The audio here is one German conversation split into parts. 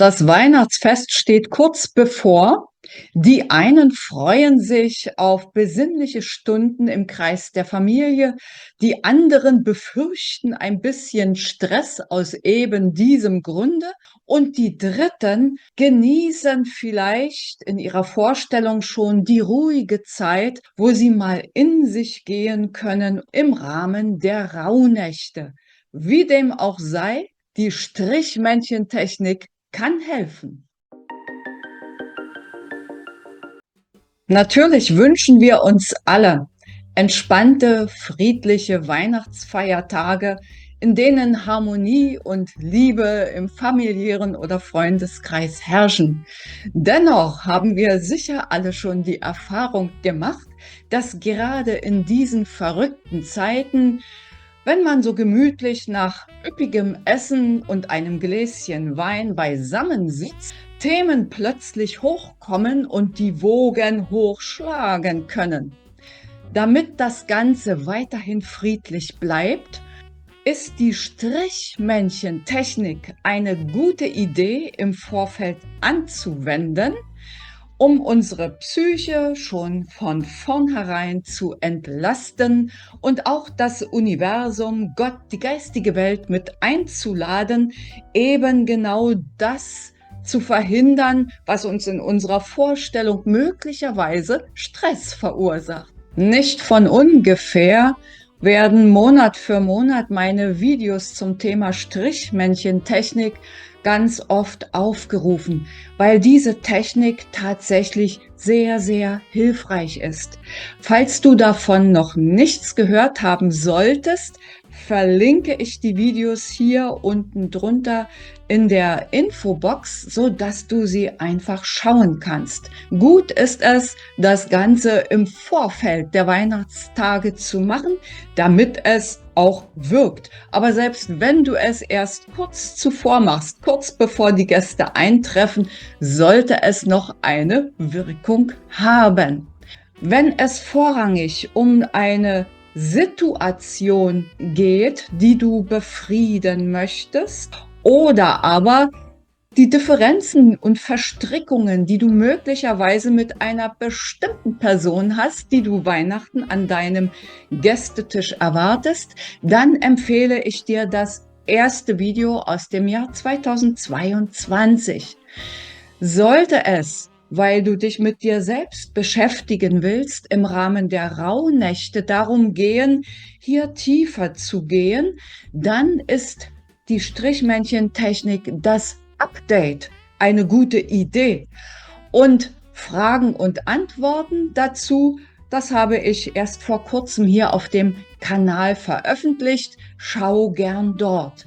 Das Weihnachtsfest steht kurz bevor. Die einen freuen sich auf besinnliche Stunden im Kreis der Familie, die anderen befürchten ein bisschen Stress aus eben diesem Grunde und die Dritten genießen vielleicht in ihrer Vorstellung schon die ruhige Zeit, wo sie mal in sich gehen können im Rahmen der Rauhnächte. Wie dem auch sei, die Strichmännchentechnik kann helfen. Natürlich wünschen wir uns alle entspannte, friedliche Weihnachtsfeiertage, in denen Harmonie und Liebe im familiären oder Freundeskreis herrschen. Dennoch haben wir sicher alle schon die Erfahrung gemacht, dass gerade in diesen verrückten Zeiten, wenn man so gemütlich nach üppigem Essen und einem Gläschen Wein beisammen sitzt, Themen plötzlich hochkommen und die Wogen hochschlagen können. Damit das Ganze weiterhin friedlich bleibt, ist die Strichmännchentechnik eine gute Idee im Vorfeld anzuwenden, um unsere Psyche schon von vornherein zu entlasten und auch das Universum, Gott, die geistige Welt mit einzuladen, eben genau das zu verhindern, was uns in unserer Vorstellung möglicherweise Stress verursacht. Nicht von ungefähr werden Monat für Monat meine Videos zum Thema Strichmännchentechnik ganz oft aufgerufen, weil diese Technik tatsächlich sehr, sehr hilfreich ist. Falls du davon noch nichts gehört haben solltest, verlinke ich die Videos hier unten drunter in der Infobox, so dass du sie einfach schauen kannst. Gut ist es, das Ganze im Vorfeld der Weihnachtstage zu machen, damit es auch wirkt. Aber selbst wenn du es erst kurz zuvor machst, kurz bevor die Gäste eintreffen, sollte es noch eine Wirkung haben. Wenn es vorrangig um eine Situation geht, die du befrieden möchtest, oder aber die Differenzen und Verstrickungen, die du möglicherweise mit einer bestimmten Person hast, die du Weihnachten an deinem Gästetisch erwartest, dann empfehle ich dir das erste Video aus dem Jahr 2022. Sollte es, weil du dich mit dir selbst beschäftigen willst, im Rahmen der Rauhnächte darum gehen, hier tiefer zu gehen, dann ist die Strichmännchentechnik das Update eine gute Idee. Und Fragen und Antworten dazu, das habe ich erst vor kurzem hier auf dem Kanal veröffentlicht. Schau gern dort.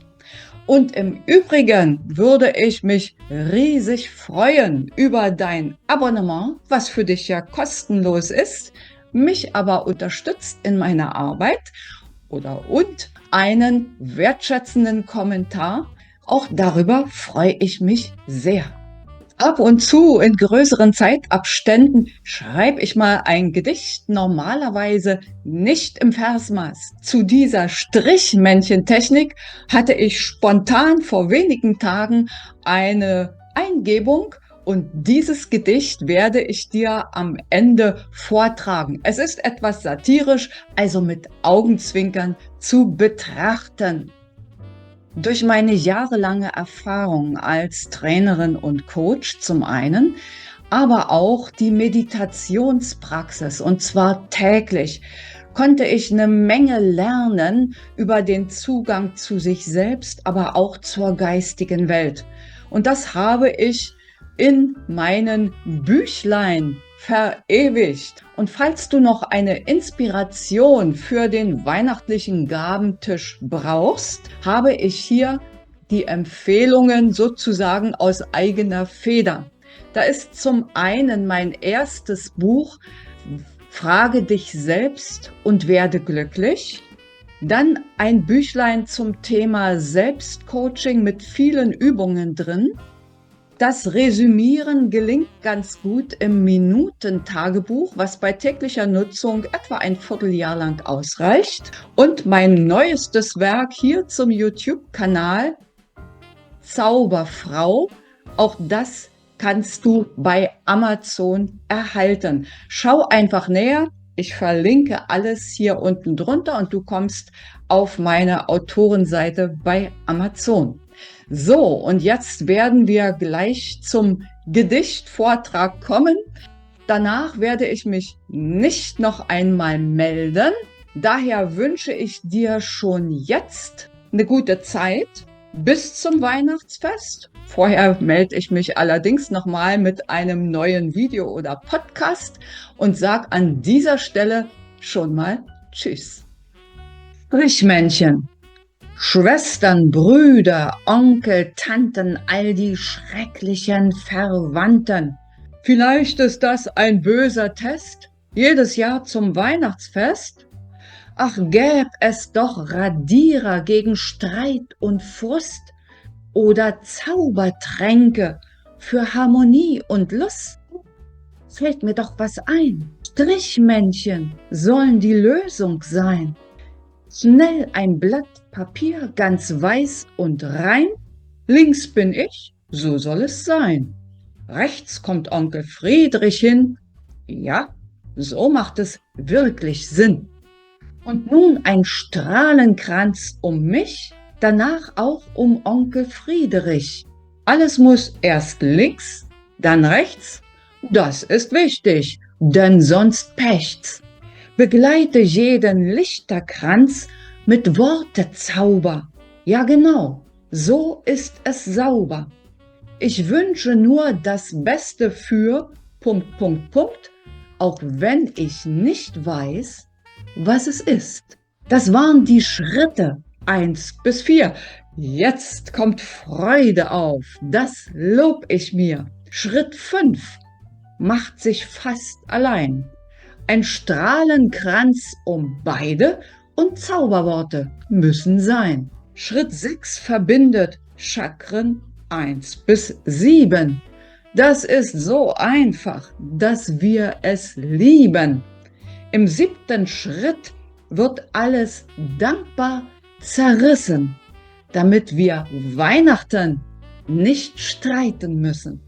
Und im Übrigen würde ich mich riesig freuen über dein Abonnement, was für dich ja kostenlos ist, mich aber unterstützt in meiner Arbeit und einen wertschätzenden Kommentar. Auch darüber freue ich mich sehr. Ab und zu in größeren Zeitabständen schreibe ich mal ein Gedicht, normalerweise nicht im Versmaß. Zu dieser Strichmännchentechnik hatte ich spontan vor wenigen Tagen eine Eingebung und dieses Gedicht werde ich dir am Ende vortragen. Es ist etwas satirisch, also mit Augenzwinkern zu betrachten. Durch meine jahrelange Erfahrung als Trainerin und Coach zum einen, aber auch die Meditationspraxis, und zwar täglich, konnte ich eine Menge lernen über den Zugang zu sich selbst, aber auch zur geistigen Welt. Und das habe ich in meinen Büchlein verewigt. Und falls du noch eine Inspiration für den weihnachtlichen Gabentisch brauchst, habe ich hier die Empfehlungen sozusagen aus eigener Feder. Da ist zum einen mein erstes Buch Frage dich selbst und werde glücklich. Dann ein Büchlein zum Thema Selbstcoaching mit vielen Übungen drin. Das Resümieren gelingt ganz gut im Minutentagebuch, was bei täglicher Nutzung etwa ein Vierteljahr lang ausreicht. Und mein neuestes Werk hier zum YouTube-Kanal Zauberfrau, Auch das kannst du bei Amazon erhalten. Schau einfach näher. Ich verlinke alles hier unten drunter und du kommst auf meine Autorenseite bei Amazon. So, und jetzt werden wir gleich zum Gedichtvortrag kommen. Danach werde ich mich nicht noch einmal melden. Daher wünsche ich dir schon jetzt eine gute Zeit bis zum Weihnachtsfest. Vorher melde ich mich allerdings nochmal mit einem neuen Video oder Podcast und sage an dieser Stelle schon mal Tschüss. Strichmännchen. Schwestern, Brüder, Onkel, Tanten, all die schrecklichen Verwandten. Vielleicht ist das ein böser Test, jedes Jahr zum Weihnachtsfest? Ach, gäb es doch Radierer gegen Streit und Frust oder Zaubertränke für Harmonie und Lust. Fällt mir doch was ein. Strichmännchen sollen die Lösung sein. Schnell ein Blatt Papier, ganz weiß und rein. Links bin ich, so soll es sein. Rechts kommt Onkel Friedrich hin. Ja, so macht es wirklich Sinn. Und nun ein Strahlenkranz um mich, danach auch um Onkel Friedrich. Alles muss erst links, dann rechts. Das ist wichtig, denn sonst pecht's. Begleite jeden Lichterkranz mit Wortezauber. Ja genau, so ist es sauber. Ich wünsche nur das Beste für ... auch wenn ich nicht weiß, was es ist. Das waren die Schritte 1 bis 4. Jetzt kommt Freude auf, das lob ich mir. Schritt 5 macht sich fast allein. Ein Strahlenkranz um beide und Zauberworte müssen sein. Schritt 6 verbindet Chakren 1 bis 7. Das ist so einfach, dass wir es lieben. Im 7. Schritt wird alles dankbar zerrissen, damit wir Weihnachten nicht streiten müssen.